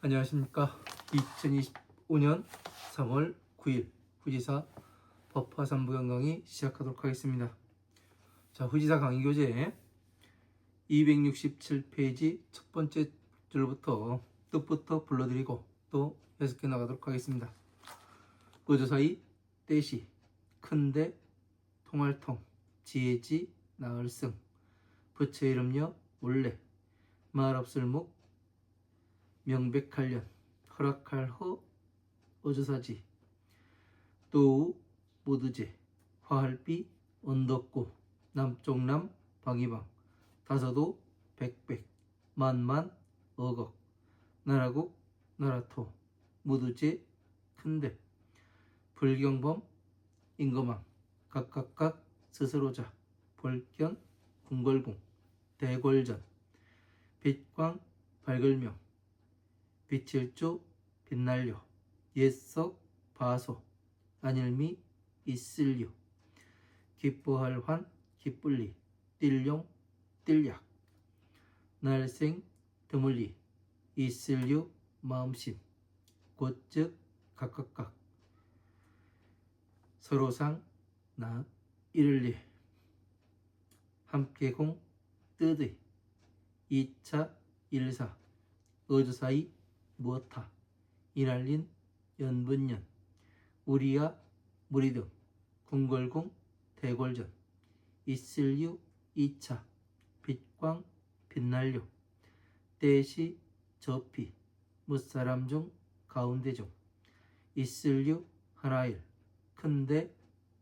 안녕하십니까. 2025년 3월 9일 후지사 법화 3부경 강의 시작하도록 하겠습니다. 자, 후지사 강의 교재 267페이지 첫 번째 줄부터 뜻부터 불러드리고 또 6개 나가도록 하겠습니다. 어조사이, 떼시, 큰데, 통할통, 지혜지, 나을승, 부처 이름여, 원래, 말없을묵, 명백할련, 허락할허, 어조사지, 또우, 모두제, 화할비, 언덕고, 남쪽남, 방이방, 다서도, 백백, 만만, 어걱, 나라국, 나라토, 무두제, 큰데, 불경범, 인거망, 각각각, 스스로자, 볼견, 궁궐궁, 대궐전, 빛광, 발글명, 빛일조, 빛날려, 옛석, 바소, 안일미, 이슬류, 기뻐할환, 기뿔리, 띨룡, 띨약, 날생, 드물리, 이슬류, 마음심, 곧즉, 각각각, 서로상, 나, 이를리, 함께공, 뜻의, 2차, 1사, 어조사이, 무엇하, 이날린, 연분년, 우리야, 무리등, 궁궐궁, 대궐전, 이슬류, 2차, 빛광, 빛날려, 떼시, 저피, 무사람 중, 가운데 중, 이슬류, 하나일, 큰데,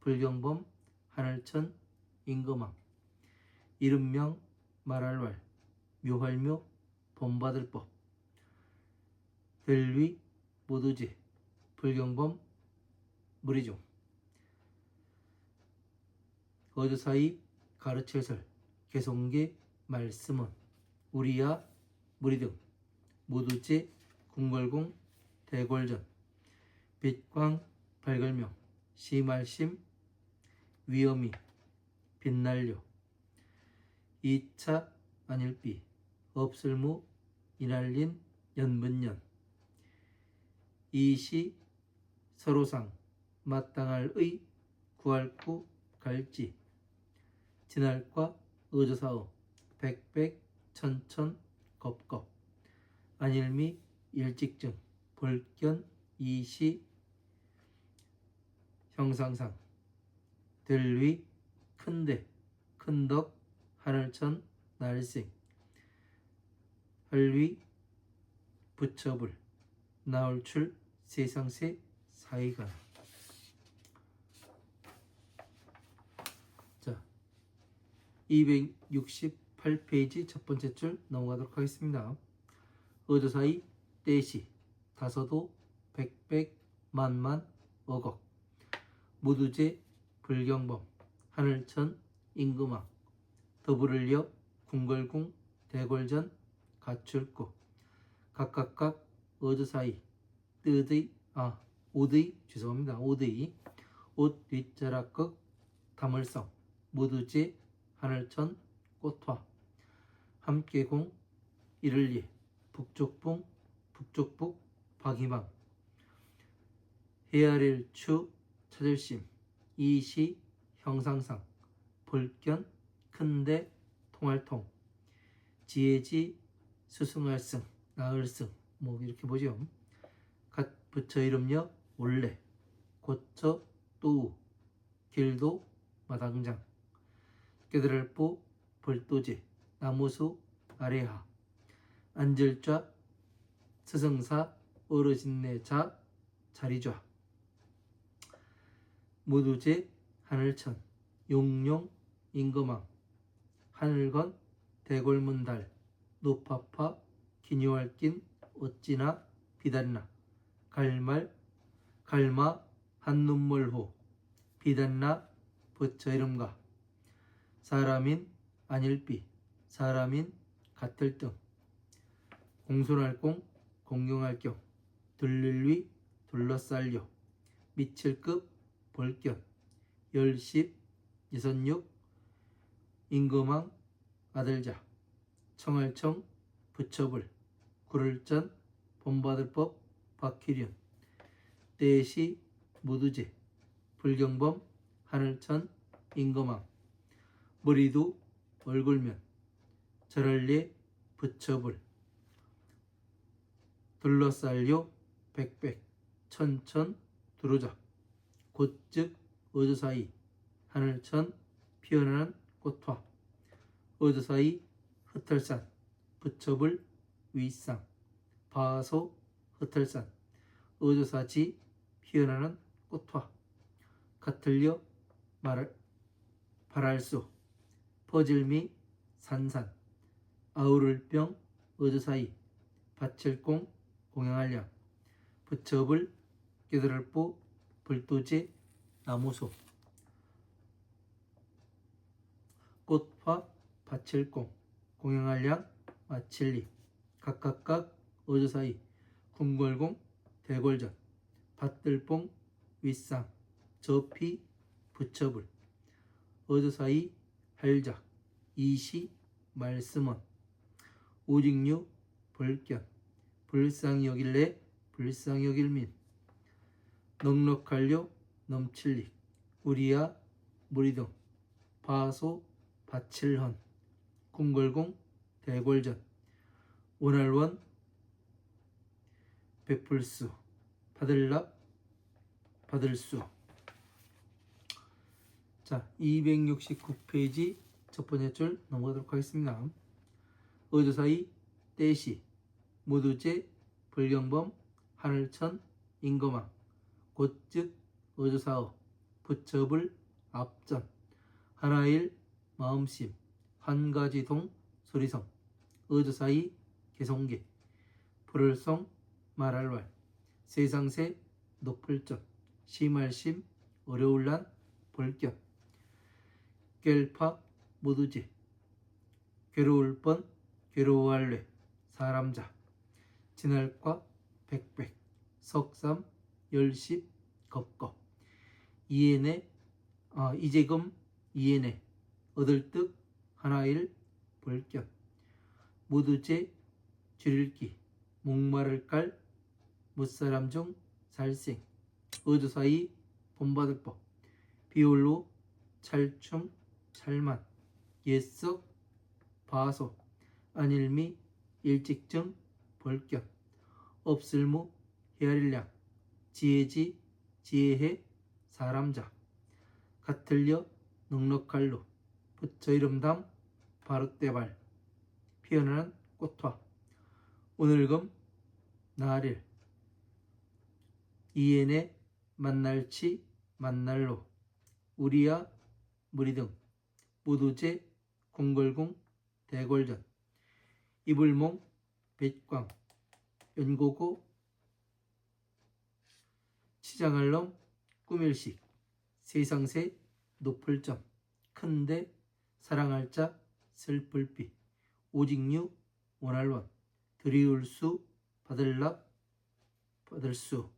불경범, 하늘천, 임금왕, 이름명, 말할왈, 묘할묘, 본받을법, 델위, 모두제, 불경범, 무리중, 어조사이, 가르쳐설, 개송계, 말씀은, 우리야, 무리등, 모두제, 궁궐궁, 대궐전, 빛광, 발걸명, 시말심, 위엄이, 빛날려, 2차, 안일비, 없을무, 이날린, 연분년, 이시, 서로상, 마땅할 의, 구할구, 갈지, 진할과, 어조사어, 백백, 천천, 겁겁, 안일미, 일직증, 볼견, 이시, 형상상, 들위, 큰데, 큰덕, 하늘천, 날생, 헐위, 부처불, 나올출, 세상세, 사이간. 자, 268페이지 첫 번째 줄 넘어가도록 하겠습니다. 어조사이, 떼시, 다서도, 백백, 만만, 어걱, 무두제, 불경범, 하늘천, 임금왕, 더불을려, 궁궐궁, 대궐전, 가출구, 각각각, 어조사이, 오드의, 옷 뒷자락극, 다물성, 무두제, 하늘천, 꽃화, 함께공, 이를리, 북쪽붕, 북쪽북, 박이망, 헤아릴추, 찾을심, 이시, 형상상, 볼견, 큰데, 통할통, 지혜지, 수승할승, 나을승, 뭐 이렇게 보죠. 부처 이름여, 원래, 고처, 또우, 길도, 마당장, 깨달을보, 벌도제, 나무수, 아래하, 앉을좌, 스승사, 어르신네자, 자리좌, 무두제, 하늘천, 용룡, 임금왕, 하늘건, 대궐문달, 노파파, 기뉴할낀, 어찌나, 비단나, 갈마, 한눈물호, 비단나, 부처 이름가, 사람인, 안일비, 사람인, 같을 등, 공손할공, 공경할경, 들릴위, 둘러쌀려, 미칠급, 볼견, 열십, 이선육, 임금왕, 아들자, 청할청, 부처불, 구를전, 본받을 법 박희륜 대시 무두제 불경범 하늘천 임금왕 머리도 얼굴면 절할례 부처불 둘러쌀요 백백 천천 두루자 곧즉 어조사이 하늘천 피어나는 꽃화 어조사이 흩털산 부처불 위상 바소 흩털산 어조사지 피어나는 꽃화 같을려 발할수 퍼질미 산산 아우를병 어조사이 밭칠공 공양한량 부처불 깨달을보 불도제 나무소 꽃화 밭칠공 공양한량 마칠리 각각각 어조사이 궁궐공 대궐전 밭들뽕 윗상 저피 부처불 어조사이 할작 이시 말씀원 오직류 벌견 불상이 여길래 불상이 여길민 넉넉할려 넘칠릭 우리야 무리등 바소 바칠헌 궁궐공 대궐전 원할원 베풀수 받을납 받을수. 자, 269페이지 첫 번째 줄 넘어가도록 하겠습니다. 어조사이 떼시 무두제 불경범 하늘천 임금왕 곧즉 어조사어 부처불 앞전 하나일 마음심 한가지동 소리성 어조사이 개성계 불을성 말할왈 세상세 높을전 심할심 어려울란 벌견 깰파 무두제 괴로울 뻔 괴로워할래 사람자 진할과 백백 석삼 열십 겁겁 이에네 이재금 이에네 얻을득 하나일 벌견 무두제 줄일기 목마를 깔 무사람 중 살생 어조사이 본받을 법 비올로 찰춤 찰만 옛석 바소 안일미 일직증 벌견 없을무 헤아릴량 지혜지 지혜해 사람자 같을려 넉넉할로 부처 이름담 바로떼발 피어나는 꽃화 오늘금 나릴 이에네 만날치 만날로 우리야 무리등 무두제 궁궐궁 대궐전 이불몽 백광 연고고 치장할놈 꾸밀식 세상세 높을점 큰데 사랑할 자 슬플비 오직류 원할원 드리울수 받을랍 받을수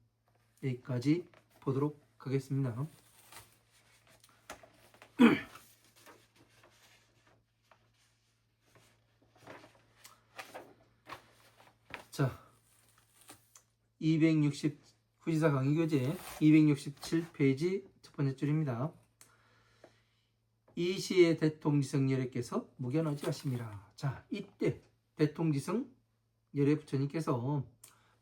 여기까지 보도록 하겠습니다. 자, 260 후지사 강의교재 267페이지 첫 번째 줄입니다. 이 시에 대통지성 열애께서 무견어지하심이라. 자, 이때 대통지성 열애 부처님께서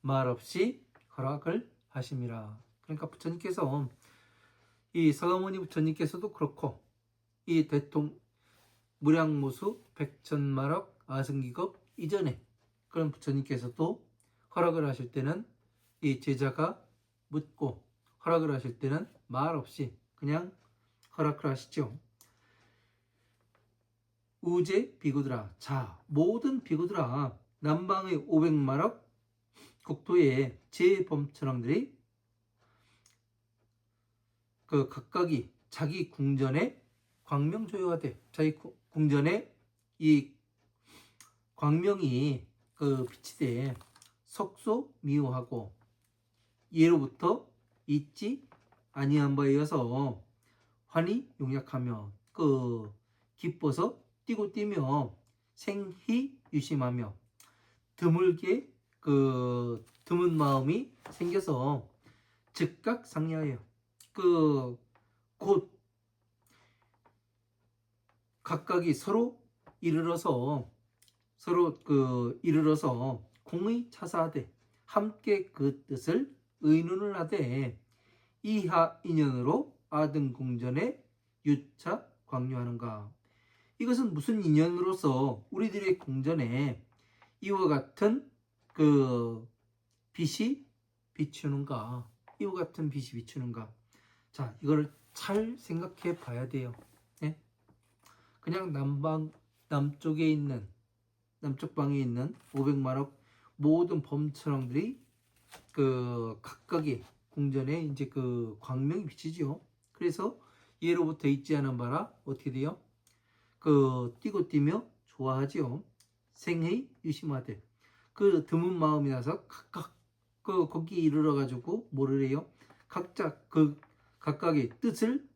말없이 허락을 하심이라. 그러니까 부처님께서 이 서가모니 부처님께서도 그렇고 이 무량무수 백천만억 아승기급 이전에 그런 부처님께서도 허락을 하실 때는 이 제자가 묻고 허락을 하실 때는 말 없이 그냥 허락을 하시죠. 우제 비구들아. 자, 모든 비구들아 남방의 500만억 국토의 제범천왕들이 그 각각이 자기 궁전에 광명조여하되 자기 궁전에 이 광명이 그 빛이 돼 석소 미호하고 예로부터 있지 아니한 바에 이어서 환히 용약하며 그 기뻐서 뛰고 뛰며 생희 유심하며 드물게 그 드문 마음이 생겨서 즉각 상야해요. 곧 각각이 이르러서 공의 차사하되 함께 그 뜻을 의논을 하되 이하 인연으로 아등공전에 유차 광유하는가. 이것은 무슨 인연으로서 우리들의 공전에 이와 같은 그 빛이 비추는가. 이와 같은 빛이 비추는가. 자, 이거를 잘 생각해 봐야 돼요. 네? 그냥 남쪽 방에 있는 500만억 모든 범천왕들이 그 각각의 궁전에 이제 그 광명이 비치죠. 그래서 예로부터 있지 않은 바라 어떻게 돼요? 그 뛰고 뛰며 좋아하지요. 생의 유심하되 그 드문 마음이 나서 각각 거기에 이르러 가지고 뭐를 해요? 각각의 뜻을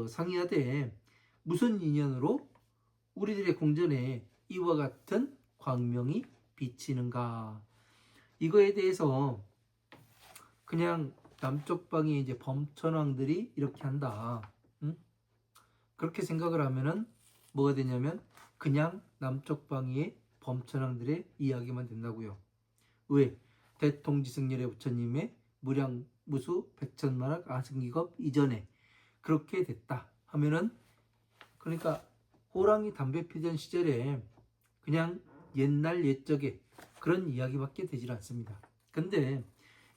상의하되 무슨 인연으로 우리들의 궁전에 이와 같은 광명이 비치는가. 이거에 대해서 그냥 남쪽 방에 이제 범천왕들이 이렇게 한다. 응? 그렇게 생각을 하면은 뭐가 되냐면 그냥 남쪽 방위의 범천왕들의 이야기만 된다고요. 왜? 대통지승열의 부처님의 무량무수 백천만학 아승기겁 이전에 그렇게 됐다 하면은, 그러니까 호랑이 담배 피던 시절에 그냥 옛날 옛적에 그런 이야기밖에 되질 않습니다. 근데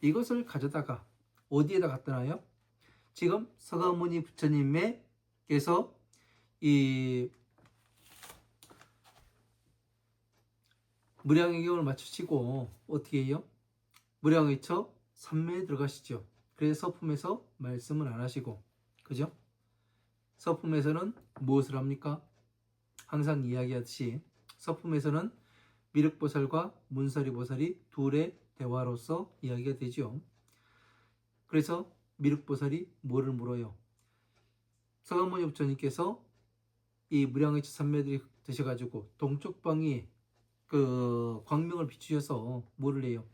이것을 가져다가 어디에다 갖다 놔요? 지금 서가모니 부처님께서 이 무량의경을 마치시고 어떻게 해요? 무량의처 삼매에 들어가시죠. 그래서 서품에서 말씀을 안 하시고, 그죠? 서품에서는 무엇을 합니까? 항상 이야기하듯이 서품에서는 미륵보살과 문사리보살이 둘의 대화로서 이야기가 되죠. 그래서 미륵보살이 뭐를 물어요? 서가모니 부처님께서 이 무량의처 삼매들이 드셔가지고 동쪽 방위에 그 광명을 비추셔서 뭐를 해요?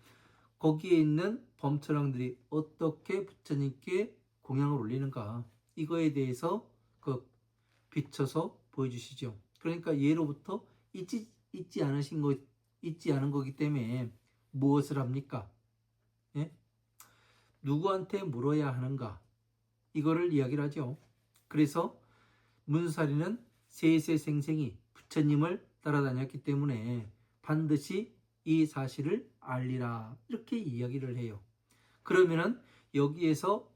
거기에 있는 범천왕들이 어떻게 부처님께 공양을 올리는가, 이거에 대해서 비춰서 보여주시죠. 그러니까 예로부터 잊지 않은 거기 때문에 무엇을 합니까? 예? 누구한테 물어야 하는가, 이거를 이야기를 하죠. 그래서 문사리는 세세생생이 부처님을 따라다녔기 때문에 반드시 이 사실을 알리라, 이렇게 이야기를 해요. 그러면은 여기에서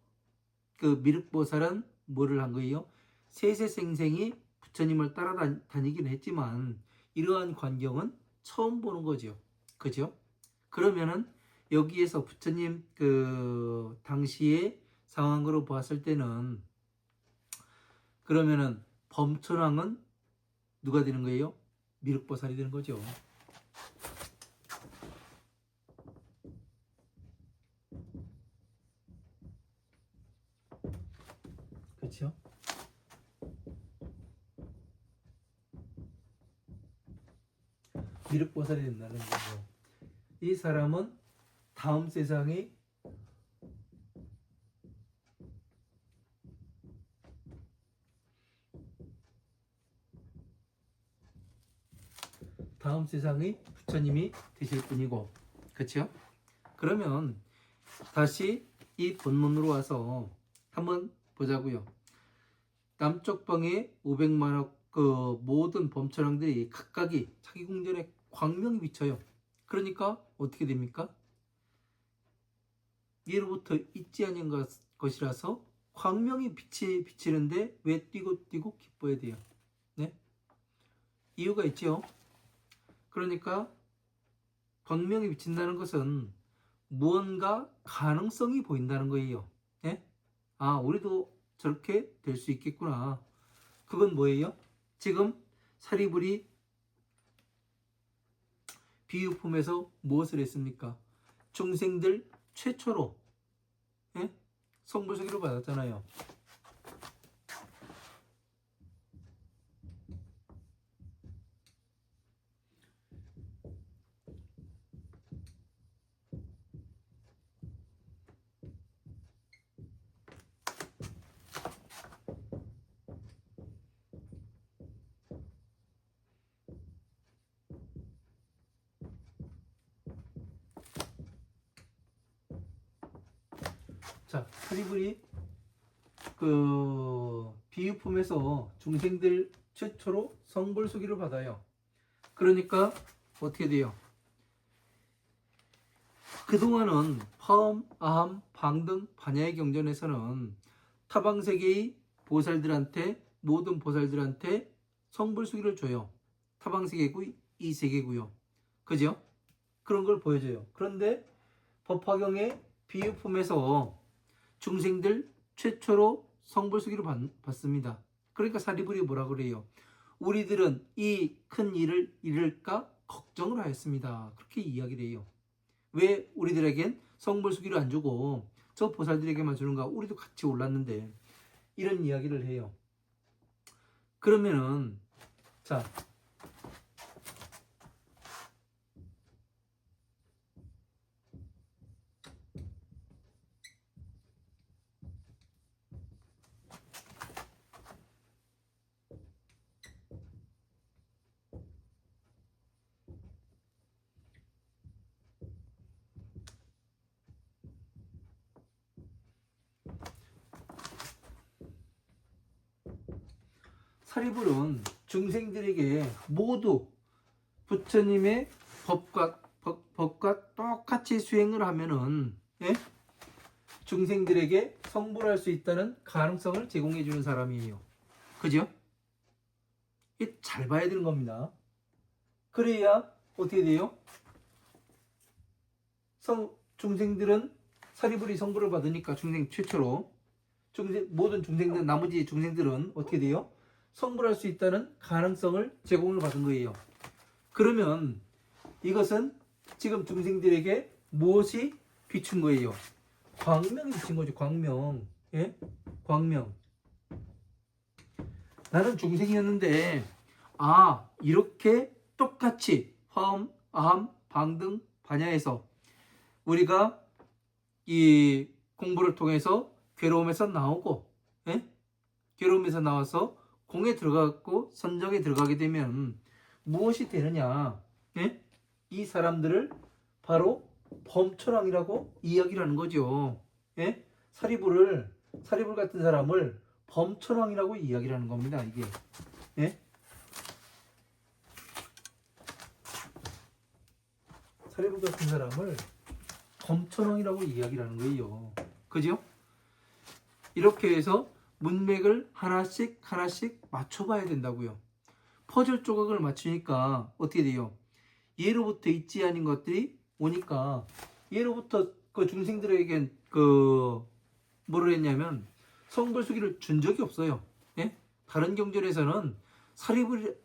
그 미륵보살은 뭐를 한 거예요? 세세생생이 부처님을 따라다니긴 했지만 이러한 광경은 처음 보는 거죠. 그죠? 그러면은 여기에서 부처님 그 당시의 상황으로 보았을 때는 그러면은 범천왕은 누가 되는 거예요? 미륵보살이 되는 거죠. 그렇죠? 미륵보살이 된다는 거죠. 이 사람은 다음 세상에 부처님이 되실 분이고, 그렇죠? 그러면 다시 이 본문으로 와서 한번 보자고요. 남쪽 방에 500만억 그 모든 범천왕들이 각각이 자기 궁전에 광명이 비쳐요. 그러니까 어떻게 됩니까? 예로부터 있지 않은 것이라서 광명이 비치는데 왜 뛰고 기뻐야 돼요? 네? 이유가 있죠. 그러니까 광명이 비친다는 것은 무언가 가능성이 보인다는 거예요. 네? 아, 우리도 저렇게 될 수 있겠구나. 그건 뭐예요? 지금 사리불이 비유품에서 무엇을 했습니까? 중생들 최초로 성불석이로 받았잖아요. 자, 사리불이 그 비유품에서 중생들 최초로 성불수기를 받아요. 그러니까 어떻게 돼요? 그동안은 파엄, 아함, 방 등 반야의 경전에서는 타방세계의 보살들한테, 모든 보살들한테 성불수기를 줘요. 타방세계고 이 세계고요. 그죠? 그런 걸 보여줘요. 그런데 법화경의 비유품에서 중생들 최초로 성불수기를 받습니다. 그러니까 사리불이 뭐라 그래요? 우리들은 이 큰 일을 이룰까 걱정을 하였습니다. 그렇게 이야기를 해요. 왜 우리들에겐 성불수기를 안 주고 저 보살들에게만 주는가? 우리도 같이 올랐는데, 이런 이야기를 해요. 그러면은 자, 사리불은 중생들에게 모두 부처님의 법과 똑같이 수행을 하면은, 예? 중생들에게 성불할 수 있다는 가능성을 제공해 주는 사람이에요. 그죠? 잘 봐야 되는 겁니다. 그래야 어떻게 돼요? 중생들은 사리불이 성불을 받으니까 중생 최초로 모든 중생들, 나머지 중생들은 어떻게 돼요? 성불할 수 있다는 가능성을 제공을 받은 거예요. 그러면 이것은 지금 중생들에게 무엇이 비춘 거예요? 광명이 비친 거죠. 광명. 예? 광명. 나는 중생이었는데, 아, 이렇게 똑같이 화엄, 아함, 방등, 반야에서 우리가 이 공부를 통해서 괴로움에서 나오고, 예? 괴로움에서 나와서 공에 들어가고 선정에 들어가게 되면 무엇이 되느냐? 예? 이 사람들을 바로 범천왕이라고 이야기를 하는 거죠. 예? 사리불 같은 사람을 범천왕이라고 이야기를 하는 겁니다. 이게. 예? 사리불 같은 사람을 범천왕이라고 이야기를 하는 거예요. 그죠? 이렇게 해서 문맥을 하나씩 맞춰봐야 된다고요. 퍼즐 조각을 맞추니까 어떻게 돼요? 예로부터 있지 않은 것들이 오니까, 예로부터 그 중생들에겐 뭐를 했냐면 성불수기를 준 적이 없어요. 예? 다른 경전에서는 사리불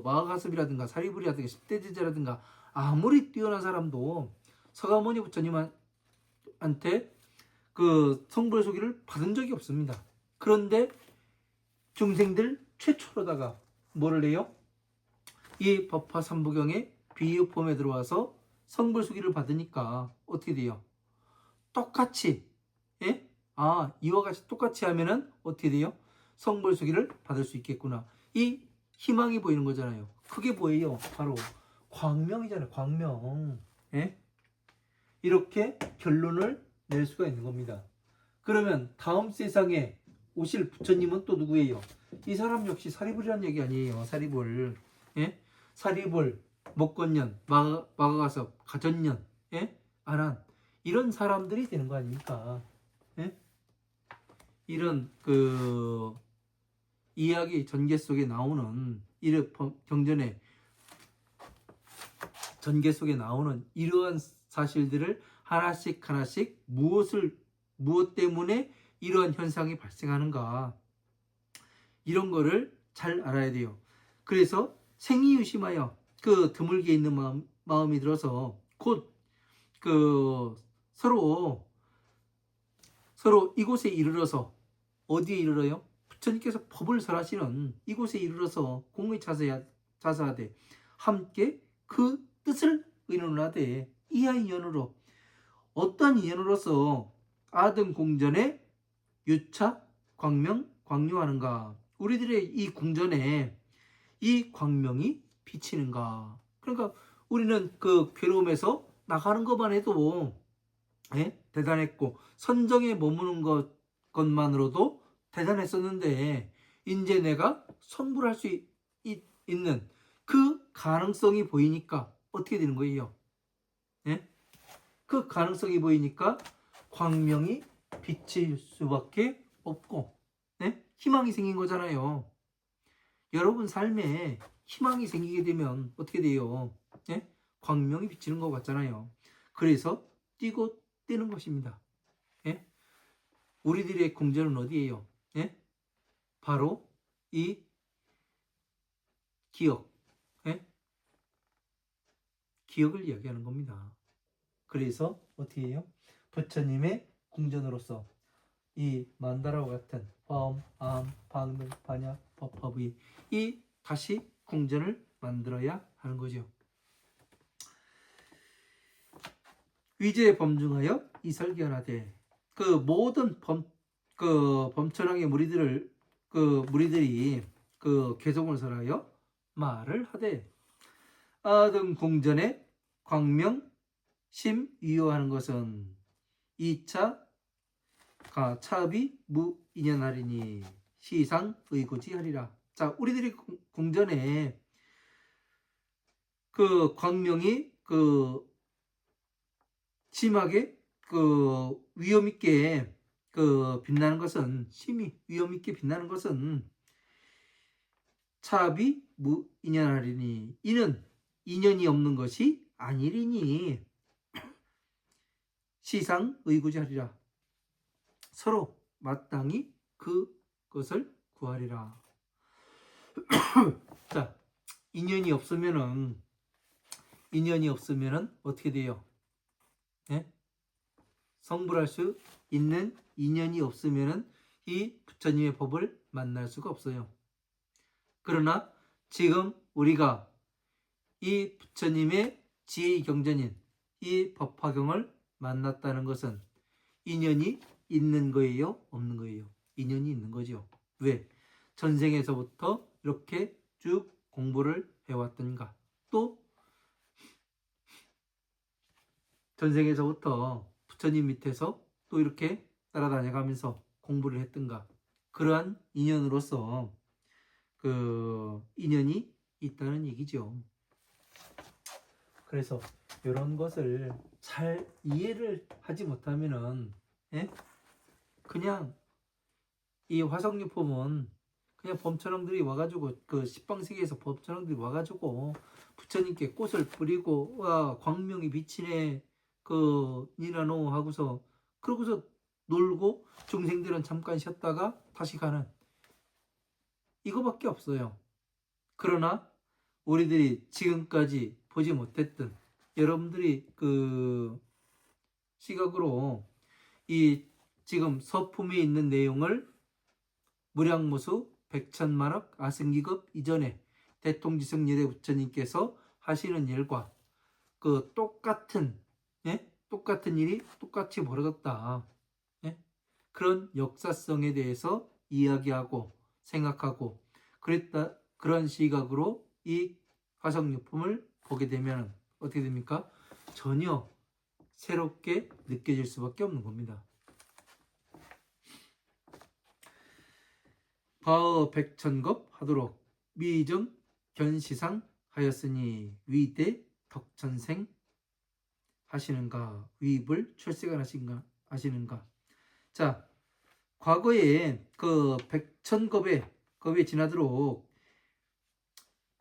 마하가섭이라든가 사리불이라든가 10대 제자라든가 아무리 뛰어난 사람도 서가모니 부처님한테 성불수기를 받은 적이 없습니다. 그런데 중생들 최초로다가 뭐를 해요? 이 법화 삼부경의 비유품에 들어와서 성불수기를 받으니까 어떻게 돼요? 똑같이, 예? 아, 이와 같이 똑같이 하면은 어떻게 돼요? 성불수기를 받을 수 있겠구나. 이 희망이 보이는 거잖아요. 그게 뭐예요? 바로 광명이잖아요. 광명. 예? 이렇게 결론을 낼 수가 있는 겁니다. 그러면 다음 세상에 오실 부처님은 또 누구예요? 이 사람 역시 사리불이라는 얘기 아니에요. 사리불. 예? 사리불, 목건년, 마가가섭, 가전년, 예? 아란, 이런 사람들이 되는 거 아닙니까? 예? 이런 이야기 전개 속에 나오는 이런 경전의 전개 속에 나오는 이러한 사실들을 하나씩 무엇 때문에 이러한 현상이 발생하는가, 이런 거를 잘 알아야 돼요. 그래서 생이유심하여 드물게 있는 마음이 들어서 곧 서로 이곳에 이르러서, 어디에 이르러요? 부처님께서 법을 설하시는 이곳에 이르러서 공의 자사하되 함께 그 뜻을 의논하되 이하 인연으로, 어떤 인연으로서 아등 공전에 유차 광명 광요하는가, 우리들의 이 궁전에 이 광명이 비치는가. 그러니까 우리는 괴로움에서 나가는 것만 해도 예? 대단했고 선정에 머무는 것만으로도 대단했었는데 이제 내가 성불할 수 있는 그 가능성이 보이니까 어떻게 되는 거예요? 예? 그 가능성이 보이니까 광명이 비칠 수밖에 없고, 예? 희망이 생긴 거잖아요. 여러분 삶에 희망이 생기게 되면 어떻게 돼요? 예? 광명이 비치는 것 같잖아요. 그래서 뛰고 뛰는 것입니다. 예? 우리들의 궁전은 어디예요? 예? 바로 이 기억, 예? 기억을 이야기하는 겁니다. 그래서 어떻게 해요? 부처님의 궁전으로서 이 만다라와 같은 화엄, 암, 방등, 반야, 법화부이 이 다시 궁전을 만들어야 하는 거죠. 위제 범중하여 이설기하나되 그 모든 범천왕의 무리들이 그 개성을 설하여 말을 하되 아등 궁전에 광명 심위요하는 것은 2차 차비 무인연하리니 시상 의고지하리라. 자, 우리들이 궁전에 그 광명이 그 심하게 그 위험 있게 그 빛나는 것은 심히 위험 있게 빛나는 것은 차비 무인연하리니 이는 인연이 없는 것이 아니리니 시상 의구지하리라. 서로 마땅히 그것을 구하리라. 자, 인연이 없으면은 어떻게 돼요? 예? 성불할 수 있는 인연이 없으면은 이 부처님의 법을 만날 수가 없어요. 그러나 지금 우리가 이 부처님의 지혜의 경전인 이 법화경을 만났다는 것은 인연이 있는 거예요? 없는 거예요? 인연이 있는 거죠. 왜? 전생에서부터 이렇게 쭉 공부를 해왔던가, 또 전생에서부터 부처님 밑에서 또 이렇게 따라다녀가면서 공부를 했던가, 그러한 인연으로서 그 인연이 있다는 얘기죠. 그래서 이런 것을 잘 이해를 하지 못하면은, 예? 그냥 이 화성유품은 그냥 범천왕들이 와가지고 그 십방세계에서 범천왕들이 와가지고 부처님께 꽃을 뿌리고 와 광명이 비치네 그 니나노 하고서 그러고서 놀고 중생들은 잠깐 쉬었다가 다시 가는 이거밖에 없어요. 그러나 우리들이 지금까지 보지 못했던 여러분들이 그 시각으로 이 지금 서품에 있는 내용을 무량무수 백천만억 아승기급 이전에 대통지성 예대 부처님께서 하시는 일과 그 똑같은 똑같은 일이 똑같이 벌어졌다. 예? 그런 역사성에 대해서 이야기하고 생각하고 그런 시각으로 이 화성유품을 보게 되면 어떻게 됩니까? 전혀 새롭게 느껴질 수밖에 없는 겁니다. 바어 백천겁 하도록 미정 견시상 하였으니 위대 덕천생 하시는가 위불 출세가 하시는가. 자, 과거에 그 백천겁에 지나도록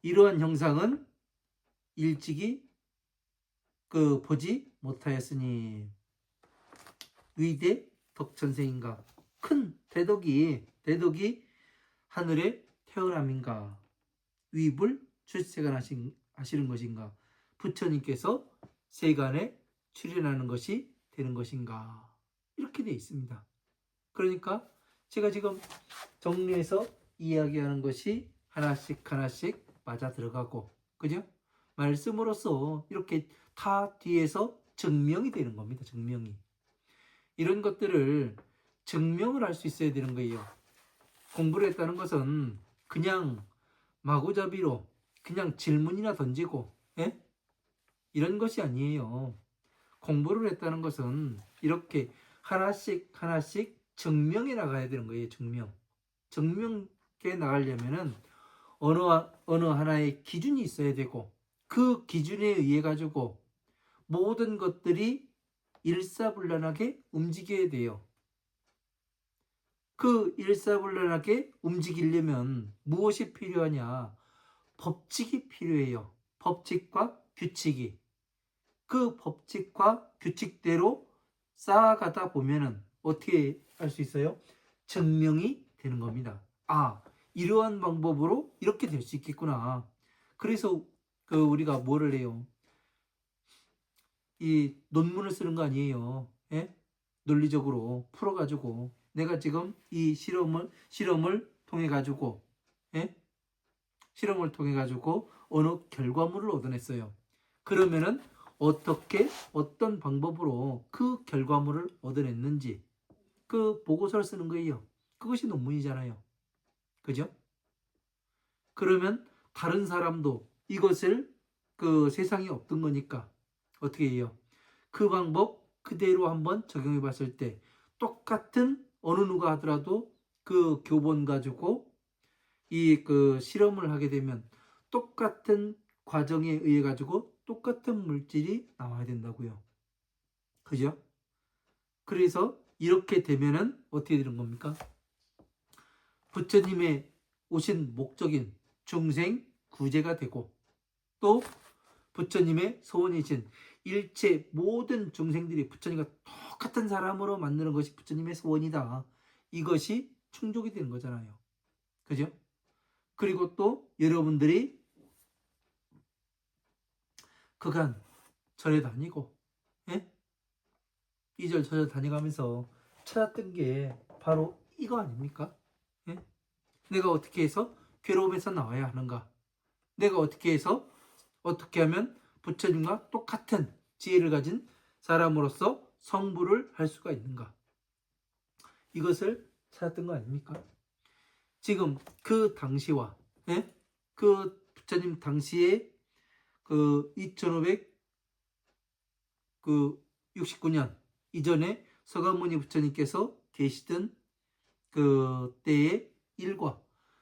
이러한 형상은 일찍이 그 보지 못하였으니 위대 덕천생인가 큰 대덕이 하늘에 태어남인가 위불 출세가 하시는 것인가 부처님께서 세간에 출현하는 것이 되는 것인가 이렇게 되어 있습니다. 그러니까 제가 지금 정리해서 이야기하는 것이 하나씩 맞아 들어가고 그죠? 말씀으로써 이렇게 다 뒤에서 증명이 되는 겁니다. 증명이. 이런 것들을 증명을 할 수 있어야 되는 거예요. 공부를 했다는 것은 그냥 마구잡이로 그냥 질문이나 던지고 이런 것이 아니에요. 공부를 했다는 것은 이렇게 하나씩 하나씩 증명해 나가야 되는 거예요. 증명해 나가려면은 어느 하나의 기준이 있어야 되고, 그 기준에 의해 가지고 모든 것들이 일사불란하게 움직여야 돼요. 그 일사불란하게 움직이려면 무엇이 필요하냐? 법칙이 필요해요. 법칙과 규칙이. 그 법칙과 규칙대로 쌓아가다 보면은 어떻게 할 수 있어요? 증명이 되는 겁니다. 아, 이러한 방법으로 이렇게 될 수 있겠구나. 그래서 우리가 뭐를 해요? 이 논문을 쓰는 거 아니에요. 예? 논리적으로 풀어가지고 내가 지금 이 실험을 통해 가지고, 예? 실험을 통해 가지고 어느 결과물을 얻어냈어요. 그러면은 어떤 방법으로 그 결과물을 얻어냈는지 그 보고서를 쓰는 거예요. 그것이 논문이잖아요. 그죠? 그러면 다른 사람도 이것을 세상에 없던 거니까 어떻게 해요? 그 방법 그대로 한번 적용해 봤을 때 똑같은 어느 누가 하더라도 그 교본 가지고 실험을 하게 되면 똑같은 과정에 의해 가지고 똑같은 물질이 나와야 된다고요. 그죠? 그래서 이렇게 되면은 어떻게 되는 겁니까? 부처님의 오신 목적인 중생 구제가 되고, 또 부처님의 소원이신 일체 모든 중생들이 부처님과 똑같은 사람으로 만드는 것이 부처님의 소원이다. 이것이 충족이 되는 거잖아요. 그죠? 그리고 또 여러분들이 그간 절에 다니고, 예? 이절 저절 다녀가면서 찾았던 게 바로 이거 아닙니까? 예? 내가 어떻게 해서 괴로움에서 나와야 하는가? 내가 어떻게 하면 부처님과 똑같은 지혜를 가진 사람으로서 성불을 할 수가 있는가? 이것을 찾았던 거 아닙니까? 지금 그 당시와, 예? 그 부처님 당시에 2569년 이전에 서가모니 부처님께서 계시던 그 때의 일과,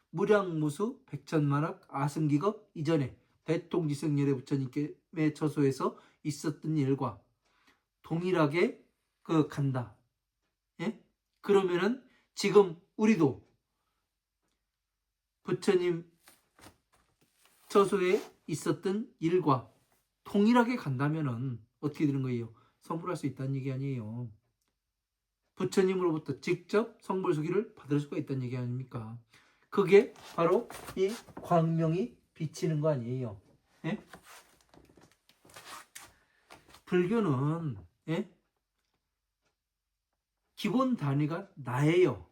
무량무수 백천만학 아승기겁 이전에 대통지승열의 부처님의 처소에서 있었던 일과 동일하게 간다. 예? 그러면은 지금 우리도 부처님 처소에 있었던 일과 동일하게 간다면은 어떻게 되는 거예요? 성불할 수 있다는 얘기 아니에요. 부처님으로부터 직접 성불수기를 받을 수가 있다는 얘기 아닙니까? 그게 바로 이 광명이 비치는 거 아니에요. 예? 불교는, 예? 기본 단위가 나예요.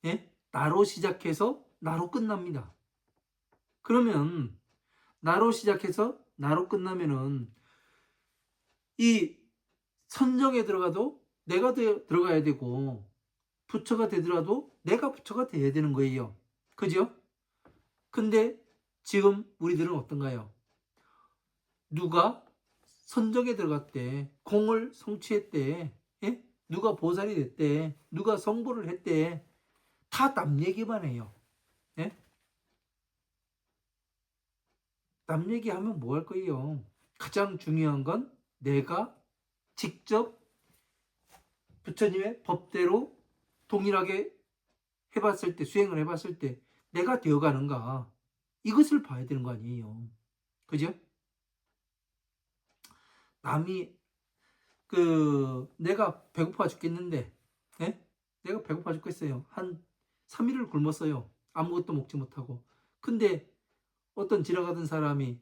예? 나로 시작해서 나로 끝납니다. 그러면 나로 시작해서 나로 끝나면은 이 선정에 들어가도 내가 들어가야 되고, 부처가 되더라도 내가 부처가 돼야 되는 거예요. 그죠? 근데 지금 우리들은 어떤가요? 누가 선정에 들어갔대, 공을 성취했대, 예? 누가 보살이 됐대, 누가 성불을 했대, 다 남 얘기만 해요. 예? 남 얘기하면 뭐 할 거예요? 가장 중요한 건 내가 직접 부처님의 법대로 동일하게 해봤을 때, 수행을 해봤을 때 내가 되어가는가, 이것을 봐야 되는 거 아니에요. 그죠? 남이 내가 배고파 죽겠는데, 예? 내가 배고파 죽겠어요. 한 3일을 굶었어요. 아무것도 먹지 못하고. 근데 어떤 지나가던 사람이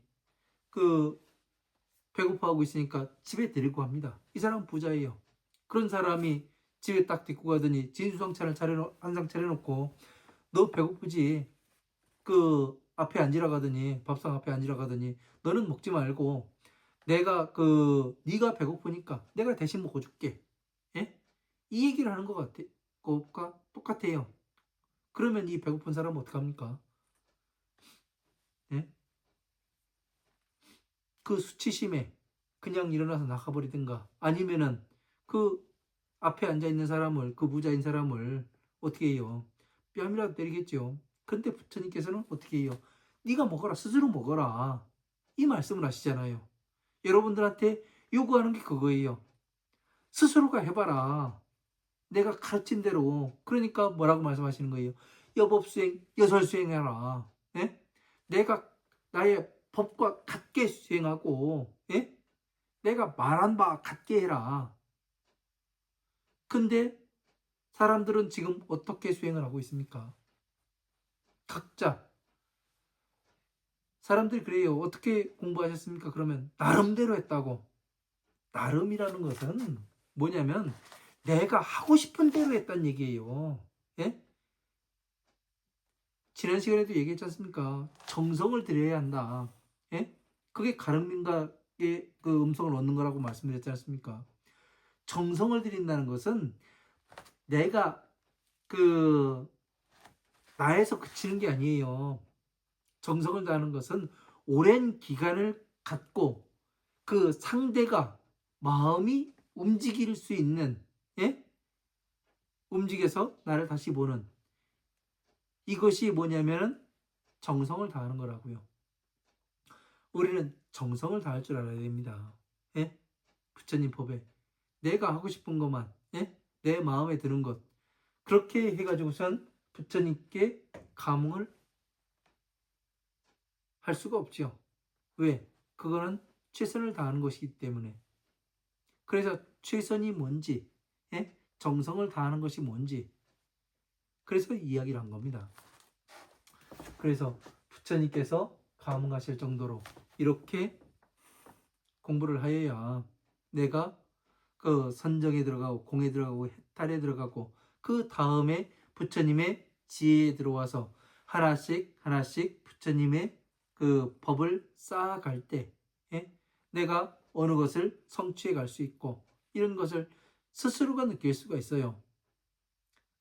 배고파하고 있으니까 집에 데리고 갑니다. 이 사람은 부자예요. 그런 사람이 집에 딱 데리고 가더니 진수성찬을 한상 차려놓고, 너 배고프지? 앞에 앉으라 가더니, 밥상 앞에 앉으라 가더니, 너는 먹지 말고 내가 네가 배고프니까 내가 대신 먹어줄게. 예? 이 얘기를 하는 것 같아. 그것과 똑같아요. 그러면 이 배고픈 사람은 어떡합니까? 예? 그 수치심에, 그냥 일어나서 나가버리든가 아니면은 그 앞에 앉아있는 사람을, 그 부자인 사람을 어떻게 해요? 뺨이라도 때리겠죠. 근데 부처님께서는 어떻게 해요? 네가 먹어라, 스스로 먹어라, 이 말씀을 하시잖아요. 여러분들한테 요구하는 게 그거예요. 스스로가 해봐라, 내가 가르친 대로. 그러니까 뭐라고 말씀하시는 거예요? 여법수행, 여설수행해라. 예? 내가 나의 법과 같게 수행하고, 예? 내가 말한 바 같게 해라. 근데 사람들은 지금 어떻게 수행을 하고 있습니까? 각자. 사람들이 그래요. 어떻게 공부하셨습니까? 그러면 나름대로 했다고. 나름이라는 것은 뭐냐면 내가 하고 싶은 대로 했다는 얘기예요. 예? 지난 시간에도 얘기했지 않습니까? 정성을 들여야 한다. 예? 그게 가르민가의 그 음성을 얻는 거라고 말씀드렸지 않습니까? 정성을 들인다는 것은 내가 그 나에서 그치는 게 아니에요. 정성을 다하는 것은 오랜 기간을 갖고 그 상대가 마음이 움직일 수 있는, 예? 움직여서 나를 다시 보는, 이것이 뭐냐면은 정성을 다하는 거라고요. 우리는 정성을 다할 줄 알아야 됩니다. 예? 부처님 법에 내가 하고 싶은 것만, 예? 내 마음에 드는 것, 그렇게 해가지고선 부처님께 감흥을 할 수가 없죠. 왜? 그거는 최선을 다하는 것이기 때문에. 그래서 최선이 뭔지, 예? 정성을 다하는 것이 뭔지, 그래서 이야기를 한 겁니다. 그래서 부처님께서 감흥하실 정도로 이렇게 공부를 하여야 내가 그 선정에 들어가고 공에 들어가고 해탈에 들어가고 그 다음에 부처님의 지혜에 들어와서 하나씩 하나씩 부처님의 그 법을 쌓아갈 때, 예? 내가 어느 것을 성취해 갈 수 있고 이런 것을 스스로가 느낄 수가 있어요.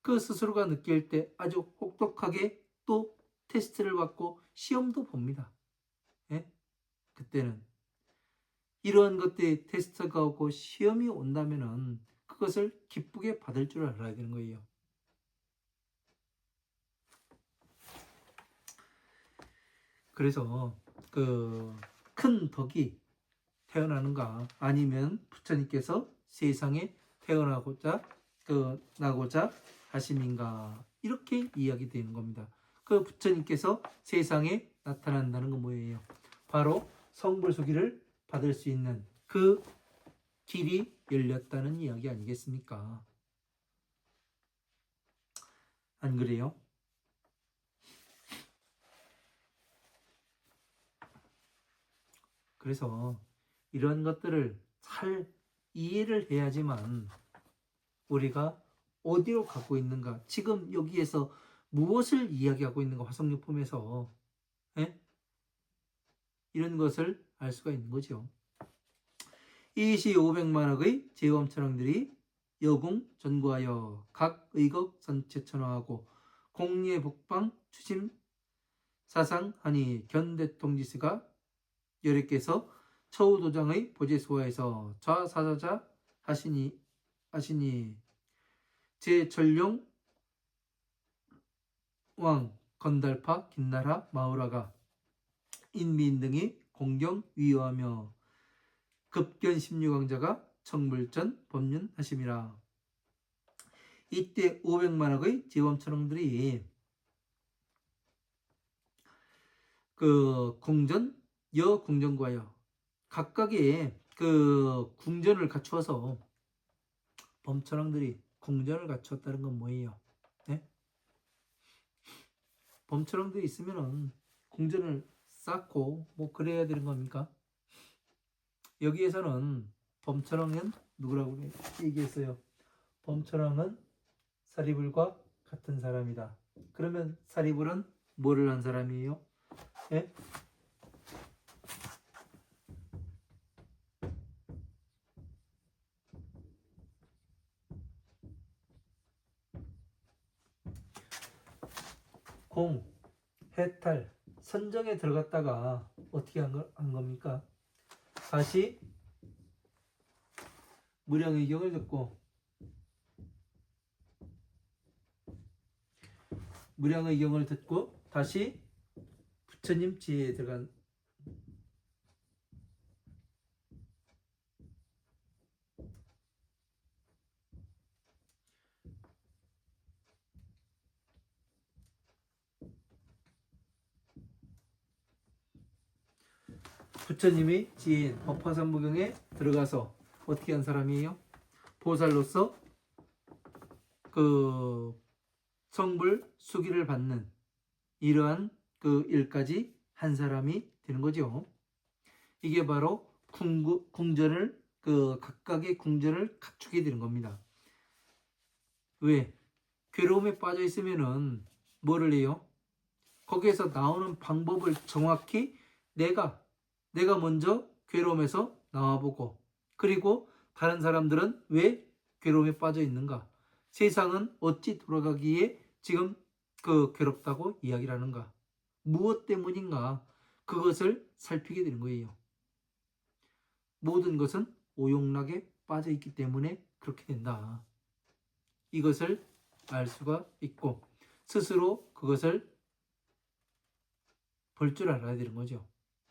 그 스스로가 느낄 때 아주 혹독하게 또 테스트를 받고 시험도 봅니다. 예? 그때는 이러한 것들이 테스트가 오고 시험이 온다면은 그것을 기쁘게 받을 줄 알아야 되는 거예요. 그래서 그 큰 덕이 태어나는가 아니면 부처님께서 세상에 태어나고자 나고자 하심인가 이렇게 이야기되는 겁니다. 그 부처님께서 세상에 나타난다는 건 뭐예요? 바로 성불수기를 받을 수 있는 그 길이 열렸다는 이야기 아니겠습니까? 안 그래요? 그래서 이런 것들을 잘 이해를 해야지만 우리가 어디로 가고 있는가, 지금 여기에서 무엇을 이야기하고 있는가, 화성유품에서, 예? 이런 것을 알 수가 있는 거죠. 이시 500만억의 제검천왕들이 여궁 전구하여 각 의국 선체천왕하고 공예 북방 추심 사상하니 견대통지스가 여력께서 처우도장의 보제소하에서 좌사자자 하시니 제전룡 왕 건달파 김나라 마우라가 인민 등이 공경 위요하며 급견 16왕자가 청불전 법륜하심이라. 이때 500만억의 제범천왕들이 그 궁전 여궁전과여 각각의 그 궁전을 갖추어서 범천왕들이 궁전을 갖추었다는 건 뭐예요? 네? 범천왕들이 있으면은 궁전을 쌓고 뭐 그래야 되는 겁니까? 여기에서는 범천왕은 누구라고 얘기했어요? 범천왕은 사리불과 같은 사람이다. 그러면 사리불은 뭐를 한 사람이에요? 예? 공, 해탈, 선정에 들어갔다가 어떻게 한 겁니까? 다시 무량의경을 듣고 무량의경을 듣고 다시 부처님 지혜에 들어간 부처님의 지혜인 법화삼부경에 들어가서 어떻게 한 사람이에요? 보살로서 그 성불 수기를 받는 이러한 그 일까지 한 사람이 되는 거죠. 이게 바로 궁전을 그 각각의 궁전을 갖추게 되는 겁니다. 왜? 괴로움에 빠져 있으면은 뭐를 해요? 거기에서 나오는 방법을 정확히 내가 먼저 괴로움에서 나와보고, 그리고 다른 사람들은 왜 괴로움에 빠져 있는가? 세상은 어찌 돌아가기에 지금 그 괴롭다고 이야기를 하는가? 무엇 때문인가? 그것을 살피게 되는 거예요. 모든 것은 오용락에 빠져 있기 때문에 그렇게 된다. 이것을 알 수가 있고 스스로 그것을 볼 줄 알아야 되는 거죠.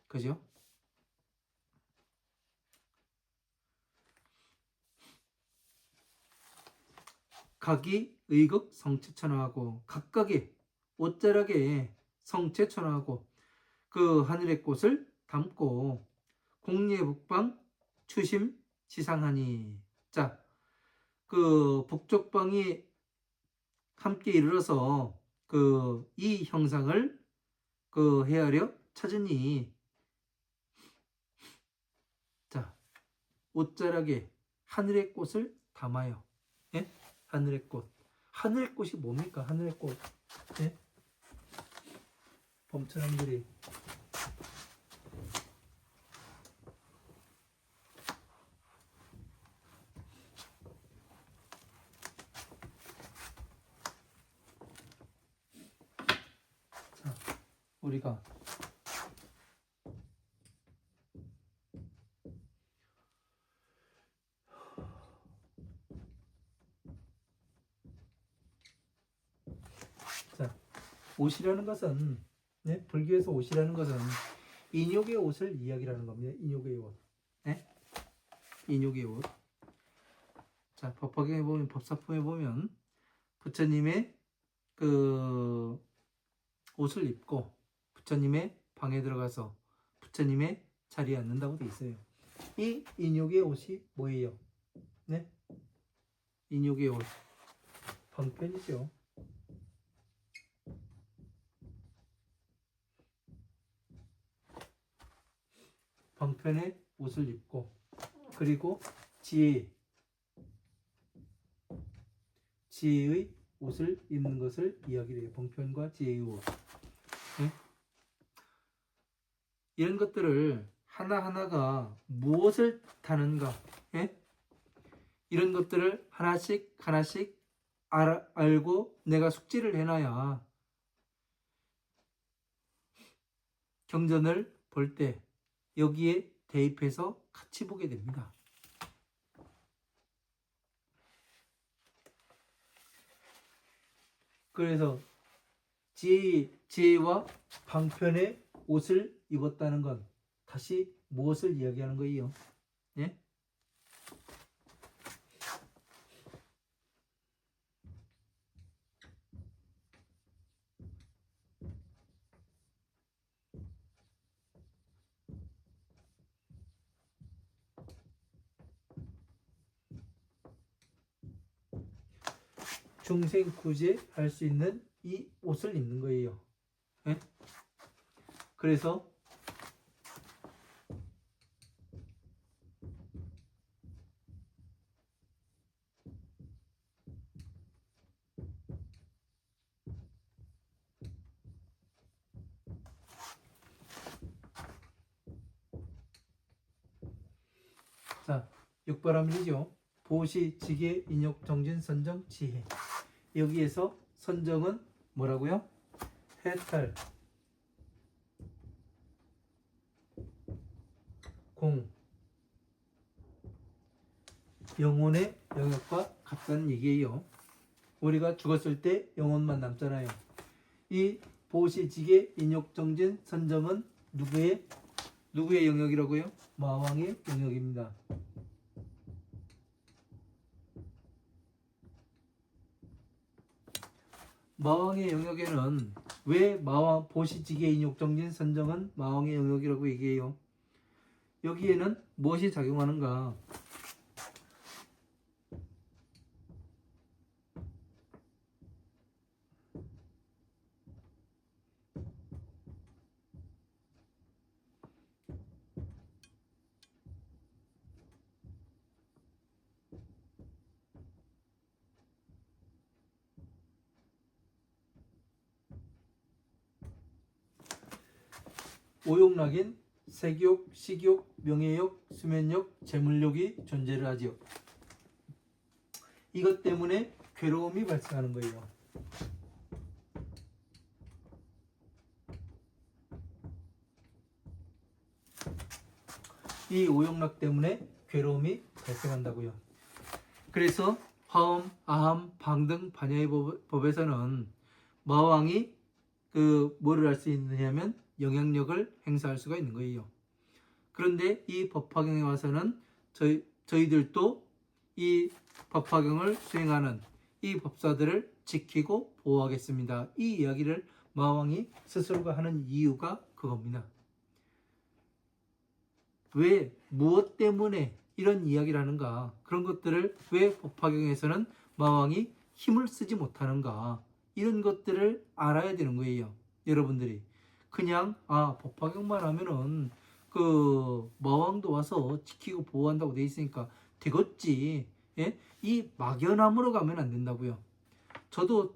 그죠? 각이 의극 성체천하고 각각의 옷자락에 성체천하고 그 하늘의 꽃을 담고 공예 북방 추심 지상하니. 자, 그 북쪽방이 함께 이르러서 그 이 형상을 그 헤아려 찾으니. 자, 옷자락에 하늘의 꽃을 담아요. 예? 하늘의 꽃. 하늘의 꽃이 뭡니까? 하늘의 꽃. 예? 범천왕들이 자, 우리가 자, 옷이라는 것은 네? 불교에서 옷이라는 것은 인욕의 옷을 이야기하는 겁니다. 인욕의 옷. 네? 인욕의 옷. 자, 법화경에 보면 법사품에 보면 부처님의 그 옷을 입고 부처님의 방에 들어가서 부처님의 자리에 앉는다고 되어 있어요. 이 인욕의 옷이 뭐예요? 네? 인욕의 옷. 방편이죠. 방편의 옷을 입고 그리고 지혜의 옷을 입는 것을 이야기를 해요. 방편과 지혜의 옷. 네? 이런 것들을 하나하나가 무엇을 다는가? 예? 이런 것들을 하나씩 알고 내가 숙지를 해놔야 경전을 볼 때 여기에 대입해서 같이 보게 됩니다. 그래서 지혜와 방편의 옷을 입었다는 건 다시 무엇을 이야기하는 거예요? 예? 중생 구제할 수 있는 이 옷을 입는 거예요. 예? 그래서 자, 육바라밀이죠. 보시, 지계, 인욕, 정진, 선정, 지혜. 여기에서 선정은 뭐라고요? 해탈, 공, 영혼의 영역과 같다는 얘기예요. 우리가 죽었을 때 영혼만 남잖아요. 이 보시지계 인욕정진 선정은 누구의 영역이라고요? 마왕의 영역입니다. 마왕의 영역에는 왜 마왕 보시지계 인욕정진 선정은 마왕의 영역이라고 얘기해요? 여기에는 무엇이 작용하는가? 오욕락인 색욕, 식욕, 명예욕, 수면욕, 재물욕이 존재를 하지요. 이것 때문에 괴로움이 발생하는 거예요. 이 오욕락 때문에 괴로움이 발생한다고요. 그래서 화엄, 아함, 방 등 반야의 법에서는 마왕이 뭐를 할 수 있느냐면 영향력을 행사할 수가 있는 거예요. 그런데 이 법화경에 와서는 저희들도 이 법화경을 수행하는 이 법사들을 지키고 보호하겠습니다. 이 이야기를 마왕이 스스로가 하는 이유가 그겁니다. 왜, 무엇 때문에 이런 이야기를 하는가? 그런 것들을 왜 법화경에서는 마왕이 힘을 쓰지 못하는가? 이런 것들을 알아야 되는 거예요. 여러분들이 그냥 법화경만 하면은 마왕도 와서 지키고 보호한다고 돼 있으니까 되겠지. 예? 이 막연함으로 가면 안 된다고요. 저도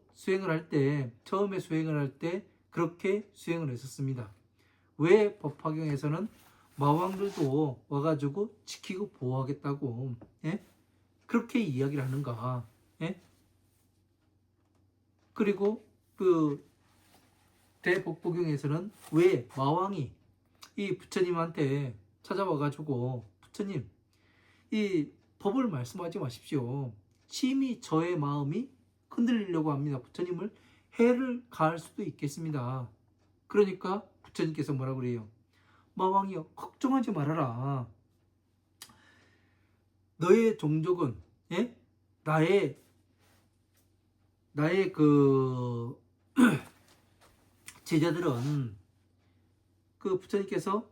처음에 수행을 할 때 그렇게 수행을 했었습니다. 왜 법화경에서는 마왕들도 와가지고 지키고 보호하겠다고 그렇게 이야기를 하는가? 그리고 대복보경에서는 왜 마왕이 이 부처님한테 찾아와가지고 부처님 이 법을 말씀하지 마십시오. 심히 저의 마음이 흔들리려고 합니다. 부처님을 해를 가할 수도 있겠습니다. 그러니까 부처님께서 뭐라고 그래요? 마왕이여 걱정하지 말아라. 너의 종족은 나의 제자들은 부처님께서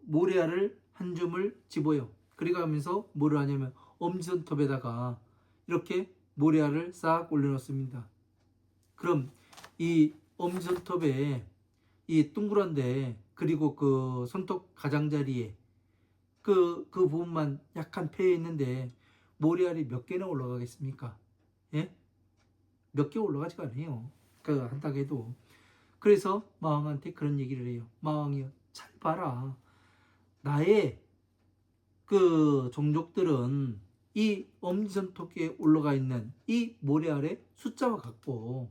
모래알을 한 줌을 집어요. 그리고 하면서 뭐를 하냐면 엄지손톱에다가 이렇게 모래알을 싹 올려놓습니다. 그럼 이 엄지손톱에 이 둥그런데 그리고 손톱 가장자리에 그 부분만 약간 패여 있는데 모래알이 몇 개나 올라가겠습니까? 몇 개 올라가지가 않아요. 한다고 해도. 그래서 마왕한테 그런 얘기를 해요. 마왕이요, 잘 봐라. 나의 종족들은 이 엄지손톱에 올라가 있는 이 모래알의 숫자와 같고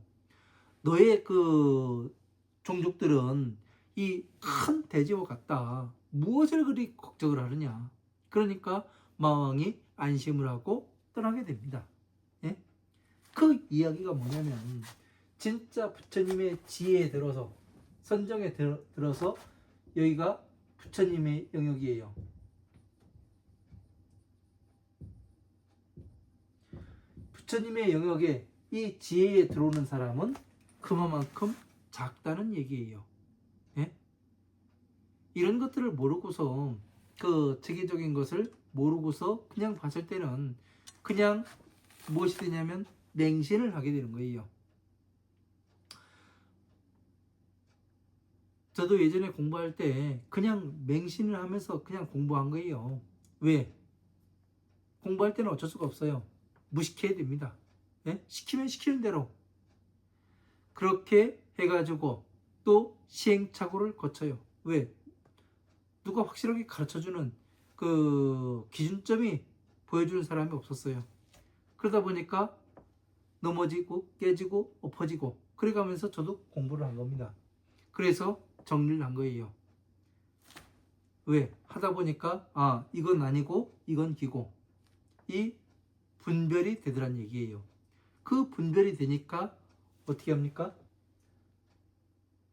너의 종족들은 이 큰 대지와 같다. 무엇을 그리 걱정을 하느냐. 그러니까 마왕이 안심을 하고 떠나게 됩니다. 그 이야기가 뭐냐면 진짜 부처님의 지혜에 들어서 선정에 들어서 여기가 부처님의 영역이에요. 부처님의 영역에 이 지혜에 들어오는 사람은 그만큼 작다는 얘기예요. 이런 것들을 모르고서 체계적인 것을 모르고서 그냥 봤을 때는 그냥 무엇이 되냐면 맹신을 하게 되는 거예요. 저도 예전에 공부할 때 그냥 맹신을 하면서 그냥 공부한 거예요. 왜? 공부할 때는 어쩔 수가 없어요. 무식해야 됩니다. 시키면 시키는 대로 그렇게 해가지고 또 시행착오를 거쳐요. 왜? 누가 확실하게 가르쳐주는 기준점이 보여주는 사람이 없었어요. 그러다 보니까 넘어지고 깨지고 엎어지고 그래가면서 저도 공부를 한 겁니다. 그래서 정리를 한 거예요. 왜? 하다 보니까 이건 아니고 이건 기고 이 분별이 되더란 얘기예요. 그 분별이 되니까 어떻게 합니까?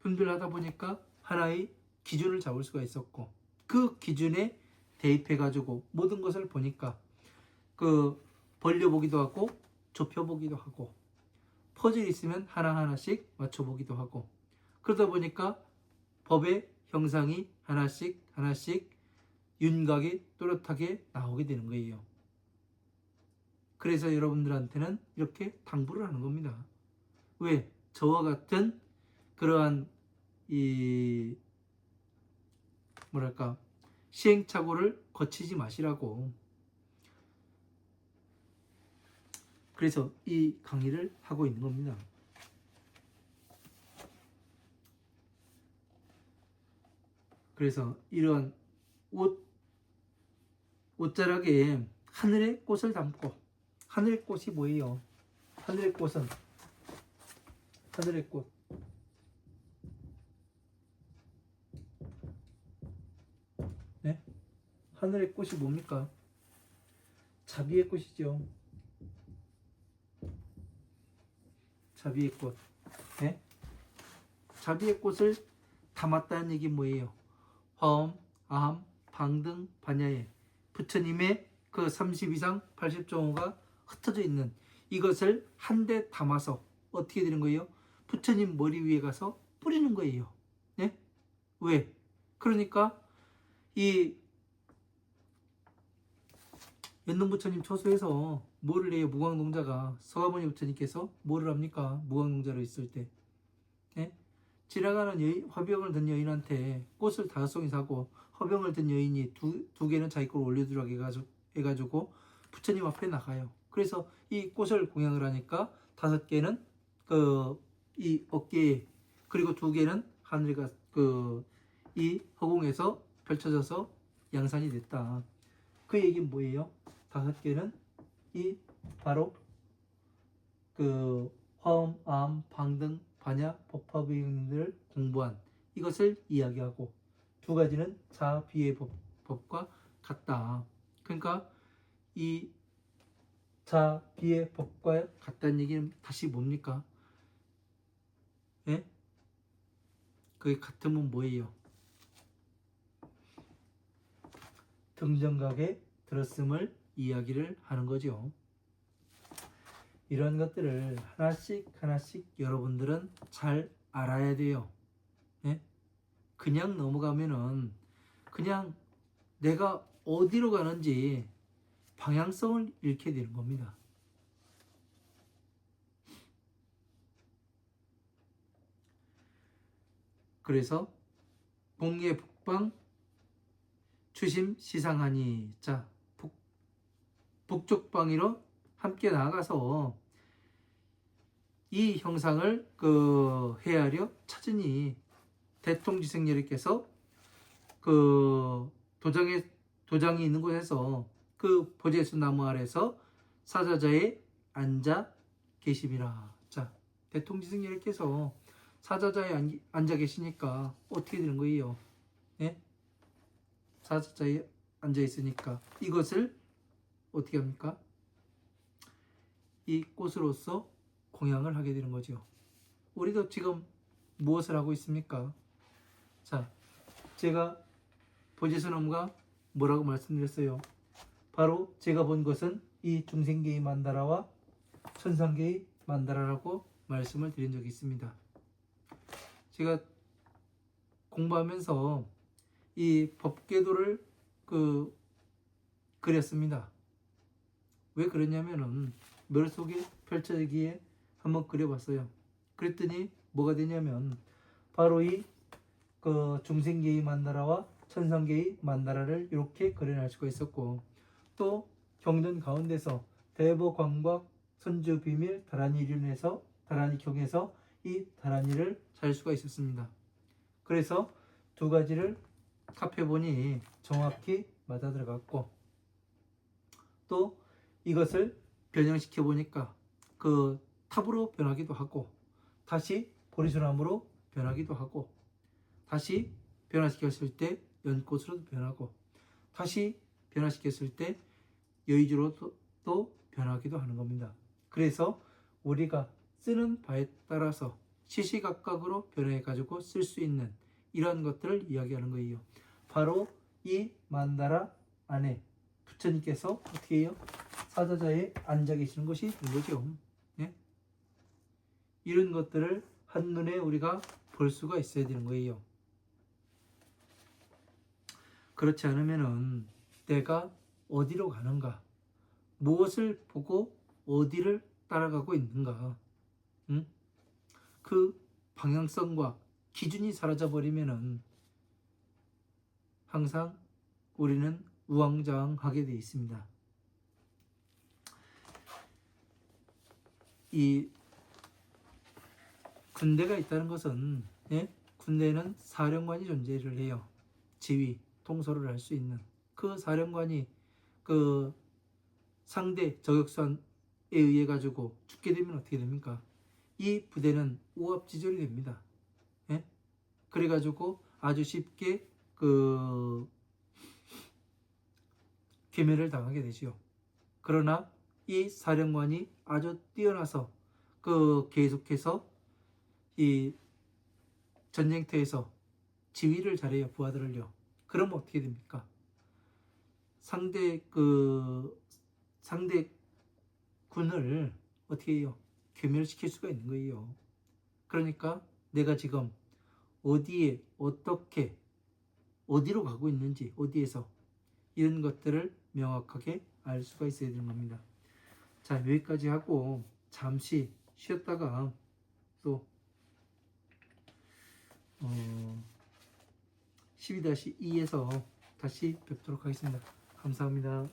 분별하다 보니까 하나의 기준을 잡을 수가 있었고 그 기준에 대입해 가지고 모든 것을 보니까 그 벌려보기도 하고 좁혀보기도 하고 퍼즐이 있으면 하나하나씩 맞춰보기도 하고 그러다 보니까 법의 형상이 하나씩 윤곽이 또렷하게 나오게 되는 거예요. 그래서 여러분들한테는 이렇게 당부를 하는 겁니다. 왜? 저와 같은 그러한 이 뭐랄까 시행착오를 거치지 마시라고. 그래서 이 강의를 하고 있는 겁니다. 그래서 이런 옷자락에 하늘의 꽃을 담고 하늘의 꽃이 뭐예요? 하늘의 꽃은 하늘의 꽃 네? 하늘의 꽃이 뭡니까? 자비의 꽃이죠. 자비의 꽃 네? 자비의 꽃을 담았다는 얘기 뭐예요? 화엄, 아함, 방등, 반야에 부처님의 그 32상 80종호가 흩어져 있는 이것을 한데 담아서 어떻게 되는 거예요? 부처님 머리 위에 가서 뿌리는 거예요. 네? 왜? 그러니까 이 연등부처님 초소에서 뭐를 해요? 무광농자가 서가모니 부처님께서 뭐를 합니까? 무광농자로 있을 때 네? 지나가는 화병을 든 여인한테 꽃을 5송이 사고 화병을 든 여인이 두 개는 자기 걸 올려두라고 해가지고 부처님 앞에 나가요. 그래서 이 꽃을 공양을 하니까 5개는 이 어깨에 그리고 2개는 하늘가 이 허공에서 펼쳐져서 양산이 됐다. 그 얘기는 뭐예요? 5개는 이 바로 화엄, 아함, 방등, 반야, 법화비행들을 공부한 이것을 이야기하고 2가지는 자비의 법과 같다. 그러니까 이 자비의 법과 같다는 얘기는 다시 뭡니까? 예? 그게 같으면 뭐예요? 등정각에 들었음을 이야기를 하는 거죠. 이런 것들을 하나씩 여러분들은 잘 알아야 돼요. 예? 그냥 넘어가면은 그냥 내가 어디로 가는지 방향성을 잃게 되는 겁니다. 그래서 복예 북방 추심 시상하니 자 북쪽방위로 함께 나아가서 이 형상을 헤아려 찾으니 대통지생녀께서 도장이 있는 곳에서 그 보제수 나무 아래서 사자자에 앉아 계심이라. 자, 대통지생녀께서 사자자에 앉아 계시니까 어떻게 되는 거예요? 예? 사자자에 앉아 있으니까 이것을 어떻게 합니까? 이 꽃으로서 공양을 하게 되는 거죠. 우리도 지금 무엇을 하고 있습니까? 자, 제가 보제수나무가 뭐라고 말씀드렸어요? 바로 제가 본 것은 이 중생계의 만다라와 천상계의 만다라라고 말씀을 드린 적이 있습니다. 제가 공부하면서 이 법궤도를 그렸습니다. 왜 그랬냐면은 머릿속에 펼쳐지기에 한번 그려봤어요. 그랬더니 뭐가 되냐면 바로 이 중생계의 만다라와 천상계의 만다라를 이렇게 그려낼 수가 있었고 또 경전 가운데서 대보광박 선주비밀 다란이륜에서 다란이경에서 이 다란이를 찾을 수가 있었습니다. 그래서 2가지를 합해보니 정확히 맞아 들어갔고 또 이것을 변형시켜 보니까 탑으로 변하기도 하고 다시 보리수나무로 변하기도 하고 다시 변화시켰을 때 연꽃으로도 변하고 다시 변화시켰을 때 여의주로 또 변하기도 하는 겁니다. 그래서 우리가 쓰는 바에 따라서 시시각각으로 변화해 가지고 쓸 수 있는 이러한 것들을 이야기하는 거예요. 바로 이 만다라 안에 부처님께서 어떻게 해요? 사자자에 앉아 계시는 것이 된 거죠. 네? 이런 것들을 한눈에 우리가 볼 수가 있어야 되는 거예요. 그렇지 않으면은 내가 어디로 가는가, 무엇을 보고 어디를 따라가고 있는가, 응? 그 방향성과 기준이 사라져 버리면은 항상 우리는 우왕좌왕하게 되어 있습니다. 이 군대가 있다는 것은, 예? 군대에는 사령관이 존재를 해요. 지휘, 통솔을 할 수 있는 그 사령관이 그 상대 저격수에 의해 가지고 죽게 되면 어떻게 됩니까? 이 부대는 오합지졸이 됩니다. 예? 그래 가지고 아주 쉽게 그 괴멸을 당하게 되지요. 그러나 이 사령관이 아주 뛰어나서 그 계속해서 이 전쟁터에서 지휘를 잘해요. 부하들을요. 그러면 어떻게 됩니까? 상대 군을 어떻게 해요? 괴멸시킬 수가 있는 거예요. 그러니까 내가 지금 어디에 어떻게 어디로 가고 있는지, 어디에서 이런 것들을 명확하게 알 수가 있어야 되는 겁니다. 자, 여기까지 하고 잠시 쉬었다가 또 12-2에서 다시 뵙도록 하겠습니다. 감사합니다.